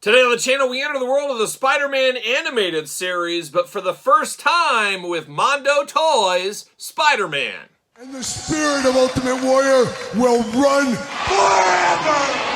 Today on the channel, we enter the world of the Spider-Man animated series, but for the first time with Mondo Toys, Spider-Man. And the spirit of Ultimate Warrior will run forever!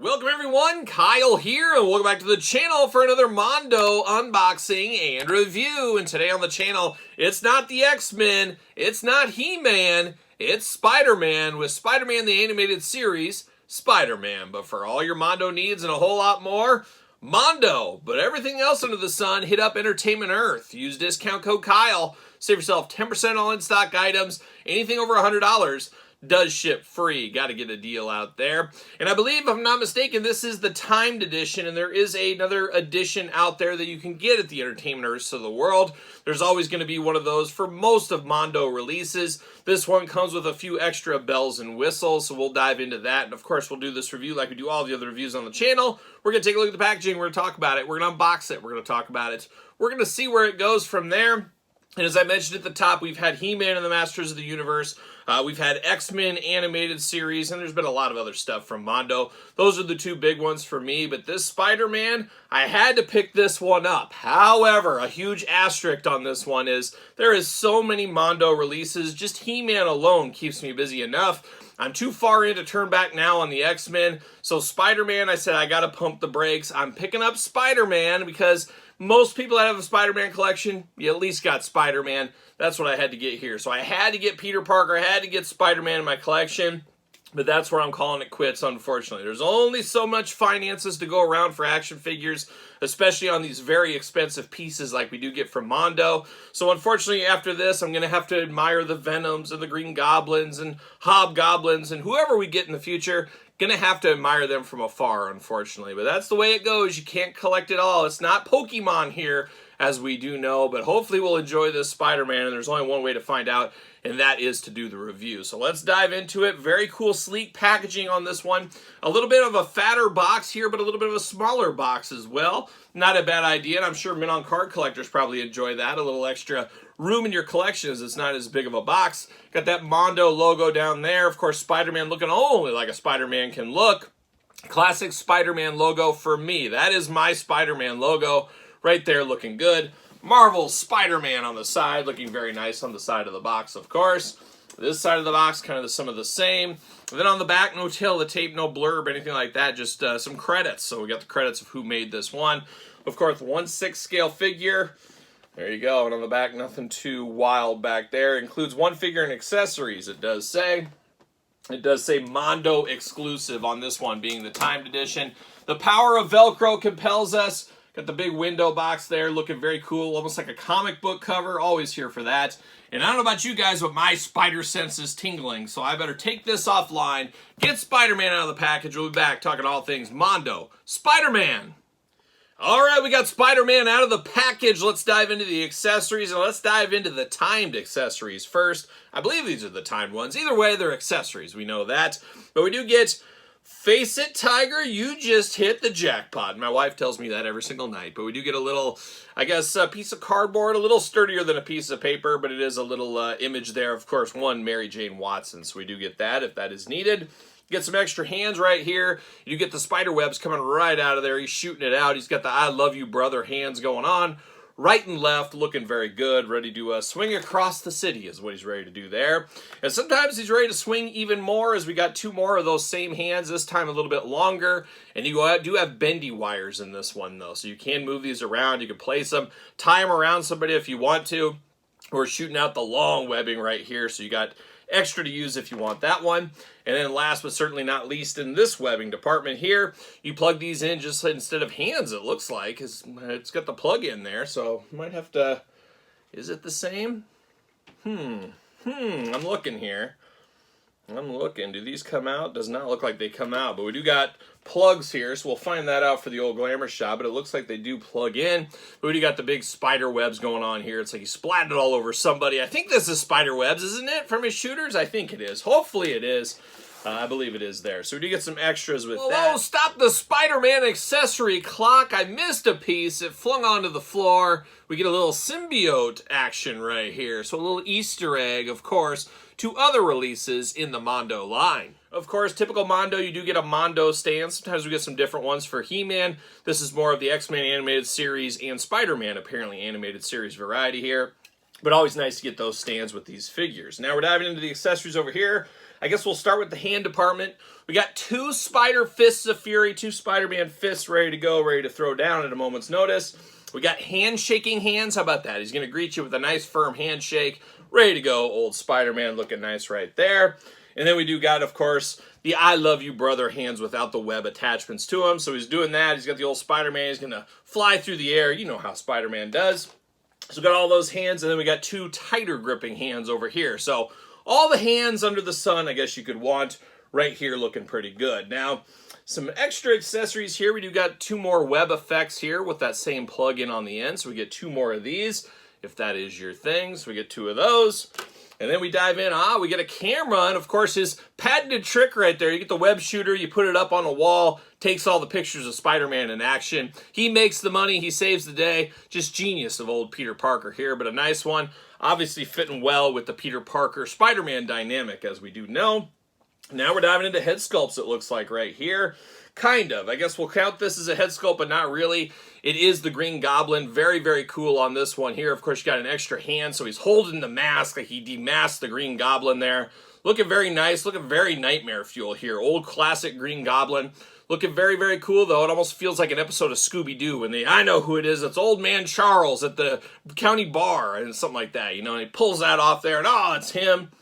Welcome everyone, Kyle here, and welcome back to the channel for another Mondo unboxing and review. And today on the channel, it's not the X-Men, it's not He-Man, it's Spider-Man with Spider-Man the Animated Series, Spider-Man. But for all your Mondo needs and a whole lot more, Mondo. But everything else under the sun, hit up Entertainment Earth. Use discount code Kyle, save yourself 10% all in-stock items, anything over $100. Does ship free. Got to get a deal out there. And I believe, if I'm not mistaken, this is the timed edition, and there is another edition out there that you can get at the Entertainment Earths of the world. There's always going to be one of those for most of Mondo releases. This one comes with a few extra bells and whistles, so we'll dive into that. And of course, we'll do this review like we do all the other reviews on the channel. We're going to take a look at the packaging. We're going to talk about it. We're going to unbox it. We're going to talk about it. We're going to see where it goes from there. And as I mentioned at the top, we've had He-Man and the Masters of the Universe. We've had X-Men animated series, and there's been a lot of other stuff from Mondo. Those are the two big ones for me, but this Spider-Man, I had to pick this one up. However, a huge asterisk on this one is there is so many Mondo releases. Just He-Man alone keeps me busy enough. I'm too far in to turn back now on the X-Men. So Spider-Man, I said I got to pump the brakes. I'm picking up Spider-Man because most people that have a Spider-Man collection, you at least got Spider-Man. That's what I had to get here. So I had to get Peter Parker. I had to get Spider-Man in my collection. But that's where I'm calling it quits, unfortunately. There's only so much finances to go around for action figures, especially on these very expensive pieces like we do get from Mondo. So unfortunately, after this, I'm going to have to admire the Venoms and the Green Goblins and Hobgoblins and whoever we get in the future. Gonna have to admire them from afar, unfortunately. But that's the way it goes. You can't collect it all. It's not Pokemon here, as we do know. But hopefully we'll enjoy this Spider-Man. And there's only one way to find out, and that is to do the review. So let's dive into it. Very cool, sleek packaging on this one. A little bit of a fatter box here, but a little bit of a smaller box as well. Not a bad idea, and I'm sure men on card collectors probably enjoy that. A little extra room in your collection as it's not as big of a box. Got that Mondo logo down there. Of course, Spider-Man looking only like a Spider-Man can look. Classic Spider-Man logo for me. That is my Spider-Man logo right there, looking good. Marvel Spider-Man on the side, looking very nice on the side of the box, of course. This side of the box, kind of some of the same. And then on the back, no tail, the tape, no blurb, anything like that, just some credits. So we got the credits of who made this one. Of course, 1/6 scale figure. There you go. And on the back, nothing too wild back there. It includes one figure and accessories, it does say. It does say Mondo exclusive on this one, being the timed edition. The power of Velcro compels us. Got the big window box there, looking very cool, almost like a comic book cover. Always here for that. And I don't know about you guys, but my spider sense is tingling, so I better take this offline, get Spider-Man out of the package. We'll be back talking all things Mondo. Spider-Man! All right, we got Spider-Man out of the package. Let's dive into the accessories, and let's dive into the timed accessories first. I believe these are the timed ones. Either way, they're accessories. We know that. But we do get, face it, Tiger, you just hit the jackpot. My wife tells me that every single night. But we do get a little, I guess, a piece of cardboard, a little sturdier than a piece of paper, but it is a little image there. Of course, one Mary Jane Watson, so we do get that if that is needed. Get some extra hands right here. You get the spider webs coming right out of there. He's shooting it out. He's got the I love you, brother hands going on. Right and left, looking very good. Ready to swing across the city is what he's ready to do there. And sometimes he's ready to swing even more as we got two more of those same hands, this time a little bit longer. And you do have bendy wires in this one, though. So you can move these around. You can place them, tie them around somebody if you want to. We're shooting out the long webbing right here. So you got extra to use if you want that one. And then last but certainly not least, in this webbing department here, you plug these in just instead of hands, it looks like. It's got the plug in there, so you might have to, is it the same? I'm looking here. I'm looking. Do these come out? Does not look like they come out, but we do got plugs here, so we'll find that out for the old glamour shot, but it looks like they do plug in. But we do got the big spider webs going on here. It's like he splatted it all over somebody. I think this is spider webs, isn't it, from his shooters? I think it is. Hopefully it is. I believe it is there. So we do get some extras with that. Whoa, stop the Spider-Man accessory clock. I missed a piece. It flung onto the floor. We get a little symbiote action right here. So a little Easter egg, of course, to other releases in the Mondo line. Of course, typical Mondo, you do get a Mondo stand. Sometimes we get some different ones for He-Man. This is more of the X-Men animated series and Spider-Man apparently animated series variety here. But always nice to get those stands with these figures. Now we're diving into the accessories over here. I guess we'll start with the hand department. We got 2 Spider Fists of Fury, 2 Spider-Man fists ready to go, ready to throw down at a moment's notice. We got hand-shaking hands. How about that? He's going to greet you with a nice firm handshake. Ready to go. Old Spider-Man looking nice right there. And then we do got, of course, the I love you brother hands without the web attachments to him. So he's doing that. He's got the old Spider-Man. He's going to fly through the air. You know how Spider-Man does. So we got all those hands, and then we got 2 tighter gripping hands over here. So all the hands under the sun, I guess you could want, right here looking pretty good. Now, some extra accessories here. We do got 2 more web effects here with that same plug-in on the end. So we get 2 more of these, if that is your thing. So we get 2 of those. And then we dive in. We get a camera, and of course his patented trick right there. You get the web shooter, you put it up on a wall, takes all the pictures of Spider-Man in action. He makes the money, he saves the day. Just genius of old Peter Parker here, but a nice one. Obviously fitting well with the Peter Parker Spider-Man dynamic, as we do know. Now we're diving into head sculpts, it looks like right here. Kind of. I guess we'll count this as a head sculpt, but not really. It is the Green Goblin. Very, very cool on this one here. Of course, you got an extra hand, so he's holding the mask like he demasked the Green Goblin there. Looking very nice. Looking very nightmare fuel here. Old classic Green Goblin. Looking very, very cool, though. It almost feels like an episode of Scooby-Doo when I know who it is. It's Old Man Charles at the county bar and something like that. You know, and he pulls that off there, and it's him.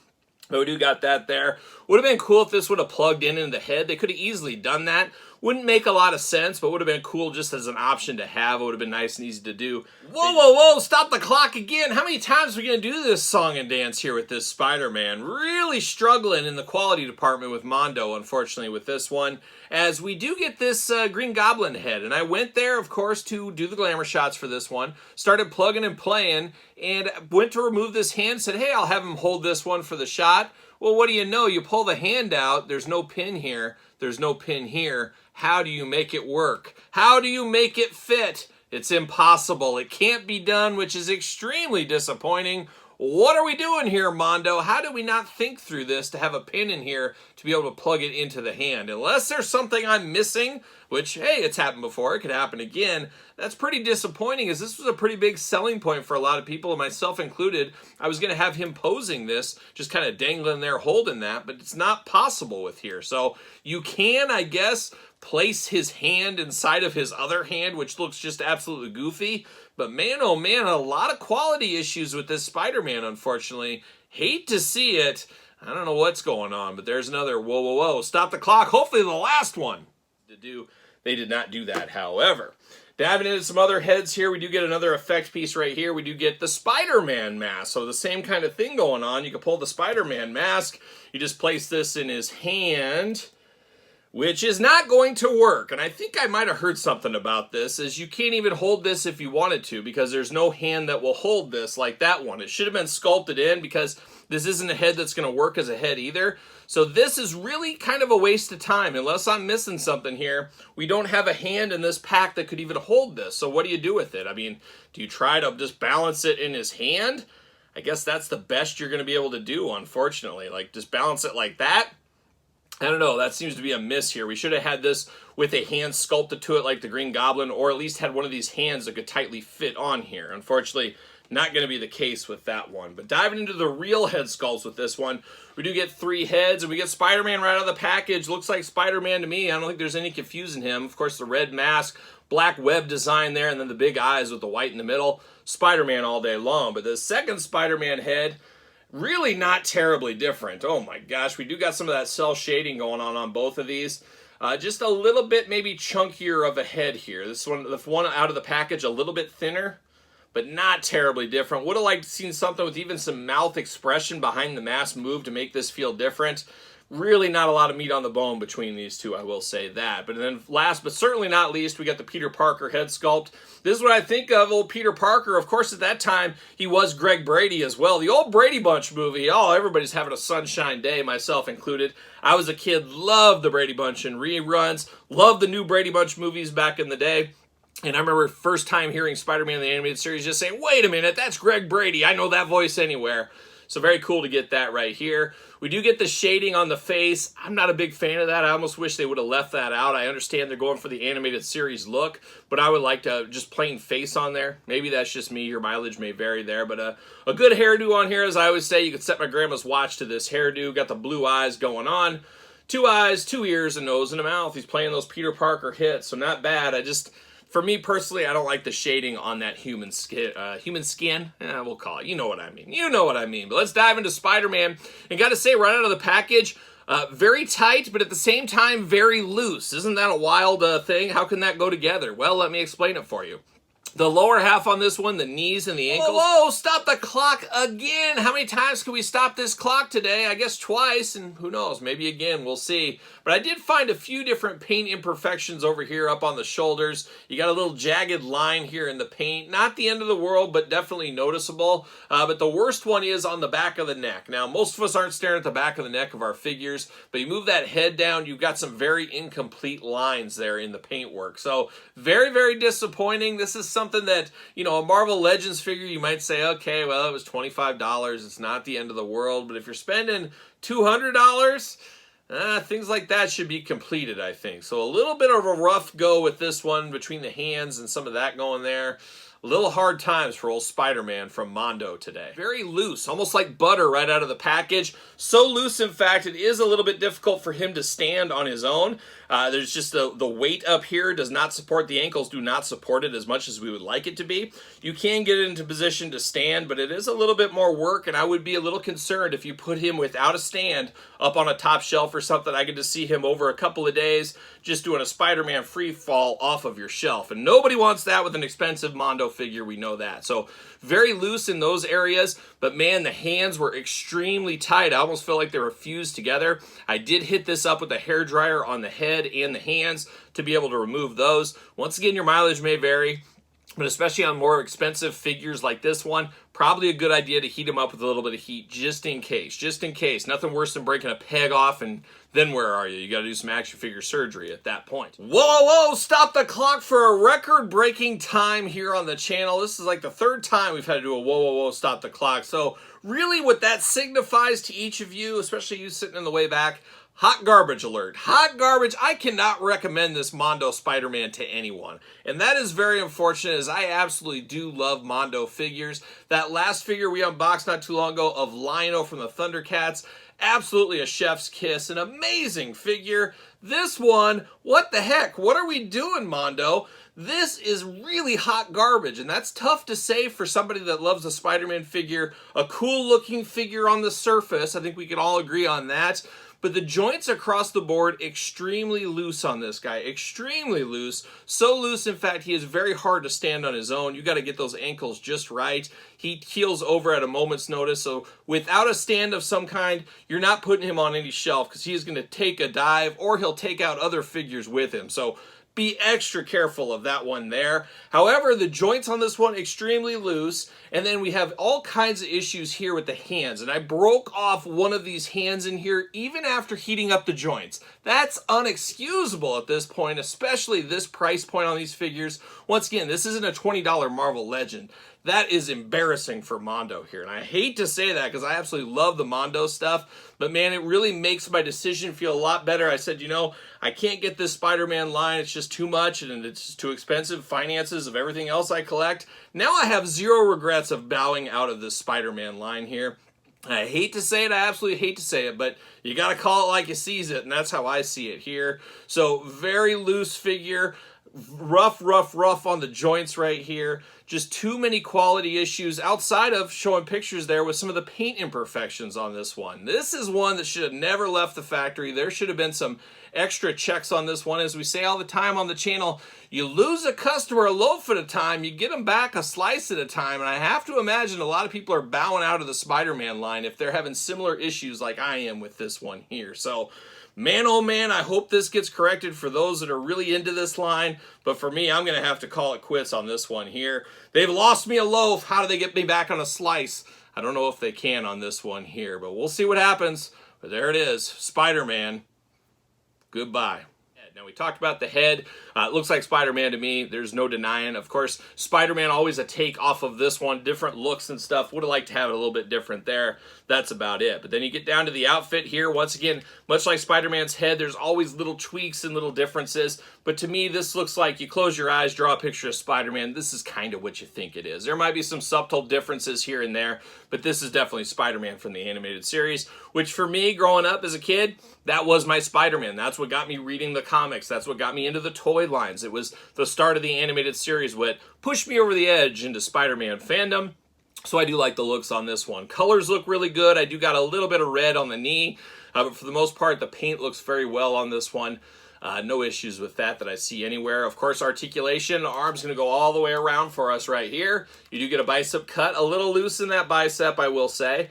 But we do got that there. Would have been cool if this would have plugged in the head. They could have easily done that. Wouldn't make a lot of sense, but would have been cool just as an option to have. It would have been nice and easy to do. Whoa, whoa, whoa, stop the clock again. How many times are we going to do this song and dance here with this Spider-Man? Really struggling in the quality department with Mondo, unfortunately, with this one. As we do get this Green Goblin head. And I went there, of course, to do the glamour shots for this one. Started plugging and playing, and went to remove this hand. Said, hey, I'll have him hold this one for the shot. Well, what do you know? You pull the hand out. There's no pin here. There's no pin here. How do you make it work? How do you make it fit? It's impossible. It can't be done, which is extremely disappointing. What are we doing here, Mondo? How did we not think through this to have a pin in here to be able to plug it into the hand? Unless there's something I'm missing, which, hey, it's happened before. It could happen again. That's pretty disappointing, as this was a pretty big selling point for a lot of people, and myself included. I was going to have him posing this, just kind of dangling there holding that, but it's not possible with here. So you can, I guess, place his hand inside of his other hand, which looks just absolutely goofy. But man, oh man, a lot of quality issues with this Spider-Man, unfortunately. Hate to see it. I don't know what's going on, but there's another whoa, whoa, whoa. Stop the clock. Hopefully the last one. They did not do that, however. Diving into some other heads here, we do get another effect piece right here. We do get the Spider-Man mask. So the same kind of thing going on. You can pull the Spider-Man mask. You just place this in his hand, which is not going to work. And I think I might have heard something about this, is you can't even hold this if you wanted to, because there's no hand that will hold this like that one. It should have been sculpted in, because this isn't a head that's going to work as a head either. So this is really kind of a waste of time. Unless I'm missing something here, we don't have a hand in this pack that could even hold this. So what do you do with it? I mean, do you try to just balance it in his hand? I guess that's the best you're going to be able to do, unfortunately. Like, just balance it like that? I don't know, that seems to be a miss here. We should have had this with a hand sculpted to it like the Green Goblin, or at least had one of these hands that could tightly fit on here. Unfortunately, not going to be the case with that one. But diving into the real head sculpts with this one, we do get 3 heads, and we get Spider-Man right out of the package. Looks like Spider-Man to me. I don't think there's any confusing him. Of course, the red mask, black web design there, and then the big eyes with the white in the middle. Spider-Man all day long. But the second Spider-Man head, really not terribly different. Oh my gosh, we do got some of that cell shading going on both of these. Just a little bit maybe chunkier of a head here. This one, the one out of the package, a little bit thinner, but not terribly different. Would have liked to seen something with even some mouth expression behind the mask move to make this feel different. Really not a lot of meat on the bone between these two, I will say that. But then last but certainly not least, we got the Peter Parker head sculpt. This is what I think of old Peter Parker. Of course, at that time, he was Greg Brady as well. The old Brady Bunch movie. Oh, everybody's having a sunshine day, myself included. I was a kid, loved the Brady Bunch and reruns, loved the new Brady Bunch movies back in the day. And I remember first time hearing Spider-Man the Animated Series just saying, wait a minute, that's Greg Brady. I know that voice anywhere. So very cool to get that right here. We do get the shading on the face. I'm not a big fan of that. I almost wish they would have left that out. I understand they're going for the animated series look, but I would like to just plain face on there. Maybe that's just me. Your mileage may vary there, but a good hairdo on here, as I always say. You could set my grandma's watch to this hairdo. Got the blue eyes going on. 2 eyes, 2 ears, a nose, and a mouth. He's playing those Peter Parker hits, so not bad. For me personally, I don't like the shading on that human skin. We'll call it. You know what I mean. You know what I mean. But let's dive into Spider-Man. And got to say, right out of the package, very tight, but at the same time, very loose. Isn't that a wild thing? How can that go together? Well, let me explain it for you. The lower half on this one, the knees and the ankles. Whoa, stop the clock again. How many times can we stop this clock today? I guess twice, and who knows, maybe again, we'll see. But I did find a few different paint imperfections over here up on the shoulders. You got a little jagged line here in the paint. Not the end of the world, but definitely noticeable. But the worst one is on the back of the neck. Now, most of us aren't staring at the back of the neck of our figures, but you move that head down, you've got some very incomplete lines there in the paintwork. So very, very disappointing. This is something that, you know, a Marvel Legends figure, you might say, okay, well, it was $25. It's not the end of the world. But if you're spending $200, things like that should be completed, I think. So a little bit of a rough go with this one between the hands and some of that going there. A little hard times for old Spider-Man from Mondo today. Very loose, almost like butter right out of the package. So loose, in fact, it is a little bit difficult for him to stand on his own. There's just the weight up here does not support, the ankles do not support it as much as we would like it to be. You can get it into position to stand, but it is a little bit more work, and I would be a little concerned if you put him without a stand up on a top shelf or something. I could just see him over a couple of days just doing a Spider-Man free fall off of your shelf, and nobody wants that with an expensive Mondo figure, we know that. So very loose in those areas, but man, the hands were extremely tight. I almost felt like they were fused together. I did hit this up with a hairdryer on the head and the hands to be able to remove those. Once again, your mileage may vary, but especially on more expensive figures like this one, probably a good idea to heat them up with a little bit of heat just in case. Just in case. Nothing worse than breaking a peg off, and then where are you? You got to do some action figure surgery at that point. Whoa, stop the clock for a record-breaking time here on the channel. This is like the third time we've had to do a whoa, stop the clock. So really what that signifies to each of you, especially you sitting in the way back, hot garbage alert. Hot garbage. I cannot recommend this Mondo Spider-Man to anyone. And that is very unfortunate, as I absolutely do love Mondo figures. That last figure we unboxed not too long ago of Lion-O from the Thundercats, absolutely a chef's kiss. An amazing figure. This one, what the heck? What are we doing, Mondo? This is really hot garbage, and that's tough to say for somebody that loves a Spider-Man figure. A cool-looking figure on the surface. I think we can all agree on that. But the joints across the board, extremely loose on this guy. Extremely loose. So loose, in fact, he is very hard to stand on his own. You got to get those ankles just right. He keels over at a moment's notice. So without a stand of some kind, you're not putting him on any shelf, because he is going to take a dive, or he'll take out other figures with him. So be extra careful of that one there. However, the joints on this one, extremely loose. And then we have all kinds of issues here with the hands. And I broke off one of these hands in here even after heating up the joints. That's unexcusable at this point, especially this price point on these figures. Once again, this isn't a $20 Marvel Legend. That is embarrassing for Mondo here. And I hate to say that, because I absolutely love the Mondo stuff. But man, it really makes my decision feel a lot better. I said, you know, I can't get this Spider-Man line. It's just too much, and it's just too expensive. Finances of everything else I collect. Now I have zero regrets of bowing out of this Spider-Man line here. I hate to say it, I absolutely hate to say it, but you got to call it like you sees it, and that's how I see it here. So very loose figure. Rough on the joints right here. Just too many quality issues outside of showing pictures there with some of the paint imperfections on this one. This is one that should have never left the factory. There should have been some extra checks on this one. As we say all the time on the channel, you lose a customer a loaf at a time, you get them back a slice at a time, and I have to imagine a lot of people are bowing out of the Spider-Man line if they're having similar issues like I am with this one here. So, man, oh man, I hope this gets corrected for those that are really into this line. But for me, I'm going to have to call it quits on this one here. They've lost me a loaf. How do they get me back on a slice? I don't know if they can on this one here, but we'll see what happens. But there it is, Spider-Man. Goodbye. Now, we talked about the head. It looks like Spider-Man to me. There's no denying. Of course, Spider-Man always a take off of this one. Different looks and stuff. Would have liked to have it a little bit different there. That's about it. But then you get down to the outfit here. Once again, much like Spider-Man's head, there's always little tweaks and little differences. But to me, this looks like you close your eyes, draw a picture of Spider-Man. This is kind of what you think it is. There might be some subtle differences here and there, but this is definitely Spider-Man from the animated series, which for me, growing up as a kid, that was my Spider-Man. That's what got me reading the comics. That's what got me into the toy lines. It was the start of the animated series what pushed me over the edge into Spider-Man fandom. So I do like the looks on this one. Colors look really good. I do got a little bit of red on the knee, but for the most part, the paint looks very well on this one. No issues with that I see anywhere. Of course, articulation. The arm's going to go all the way around for us right here. You do get a bicep cut. A little loose in that bicep, I will say.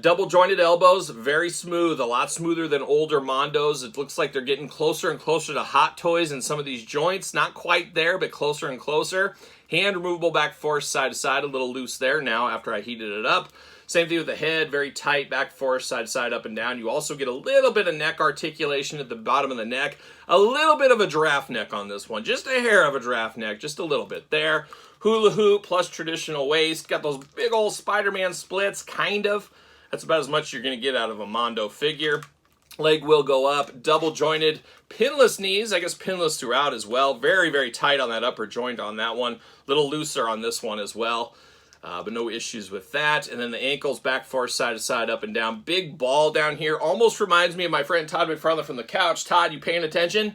Double jointed elbows, very smooth, a lot smoother than older Mondos. It looks like they're getting closer and closer to Hot Toys in some of these joints. Not quite there, but closer and closer. Hand removable back force side to side, a little loose there now after I heated it up. Same thing with the head, very tight, back force, side to side, up and down. You also get a little bit of neck articulation at the bottom of the neck. A little bit of a giraffe neck on this one. Just a hair of a giraffe neck, just a little bit there. Hula hoop plus traditional waist. Got those big old Spider-Man splits, kind of. That's about as much you're going to get out of a Mondo figure. Leg will go up. Double jointed, pinless knees. I guess pinless throughout as well. Very, very tight on that upper joint on that one. Little looser on this one as well. But no issues with that. And then the ankles, back force, side to side, up and down. Big ball down here. Almost reminds me of my friend Todd McFarlane from the couch. Todd, you paying attention?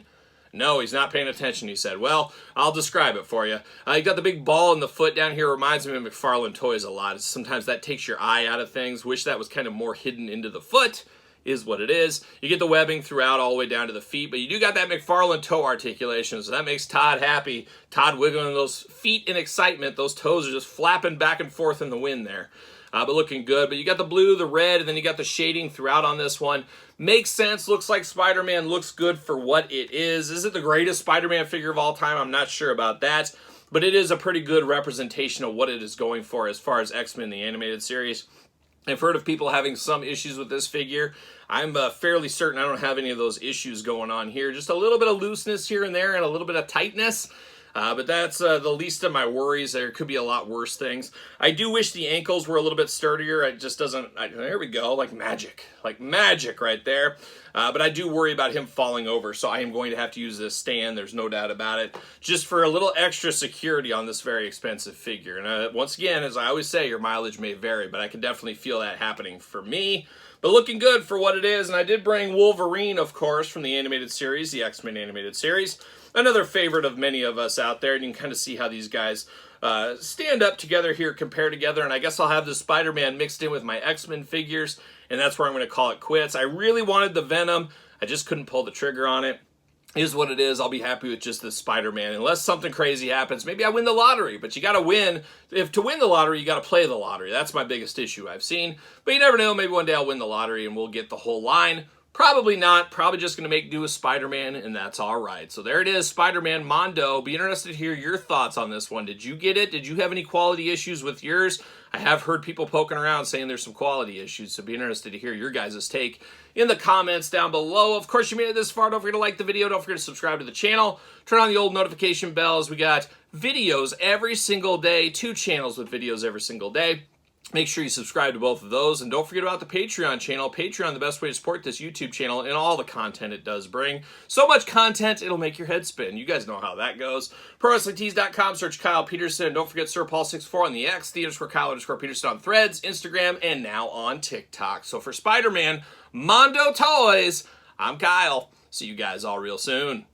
No, he's not paying attention, he said. Well, I'll describe it for you. You got the big ball in the foot down here. Reminds me of McFarlane toys a lot. Sometimes that takes your eye out of things. Wish that was kind of more hidden into the foot. Is what it is. You get the webbing throughout all the way down to the feet, but you do got that McFarlane toe articulation, so that makes Todd happy. Todd wiggling those feet in excitement. Those toes are just flapping back and forth in the wind there. But looking good. But you got the blue, the red, and then you got the shading throughout on this one. Makes sense. Looks like Spider-Man. Looks good for what it is. Is it the greatest Spider-Man figure of all time? I'm not sure about that. But it is a pretty good representation of what it is going for as far as X-Men the animated series. I've heard of people having some issues with this figure. I'm fairly certain I don't have any of those issues going on here. Just a little bit of looseness here and there and a little bit of tightness. But that's the least of my worries. There could be a lot worse things. I do wish the ankles were a little bit sturdier. It just doesn't... there we go. Like magic. Like magic right there. But I do worry about him falling over, so I am going to have to use this stand. There's no doubt about it. Just for a little extra security on this very expensive figure. And once again, as I always say, your mileage may vary, but I can definitely feel that happening for me. But looking good for what it is. And I did bring Wolverine, of course, from the animated series, the X-Men animated series. Another favorite of many of us out there. And you can kind of see how these guys stand up together here, compare together. And I guess I'll have the Spider-Man mixed in with my X-Men figures. And that's where I'm going to call it quits. I really wanted the Venom. I just couldn't pull the trigger on it. Is what it is. I'll be happy with just the Spider-Man. Unless something crazy happens. Maybe I win the lottery. But you got to win. To win the lottery, you got to play the lottery. That's my biggest issue I've seen. But you never know. Maybe one day I'll win the lottery and we'll get the whole line. Probably not. Probably just going to make do with Spider-Man, and that's all right. So there it is, Spider-Man Mondo. Be interested to hear your thoughts on this one. Did you get it? Did you have any quality issues with yours? I have heard people poking around saying there's some quality issues, so be interested to hear your guys' take in the comments down below. Of course, you made it this far. Don't forget to like the video. Don't forget to subscribe to the channel. Turn on the old notification bells. We got videos every single day, 2 channels with videos every single day. Make sure you subscribe to both of those. And don't forget about the Patreon channel. Patreon, the best way to support this YouTube channel and all the content it does bring. So much content, it'll make your head spin. You guys know how that goes. ProWrestlingTees.com, search Kyle Peterson. And don't forget SirPaul64 on the X, _Kyle_Peterson on Threads, Instagram, and now on TikTok. So for Spider-Man, Mondo Toys, I'm Kyle. See you guys all real soon.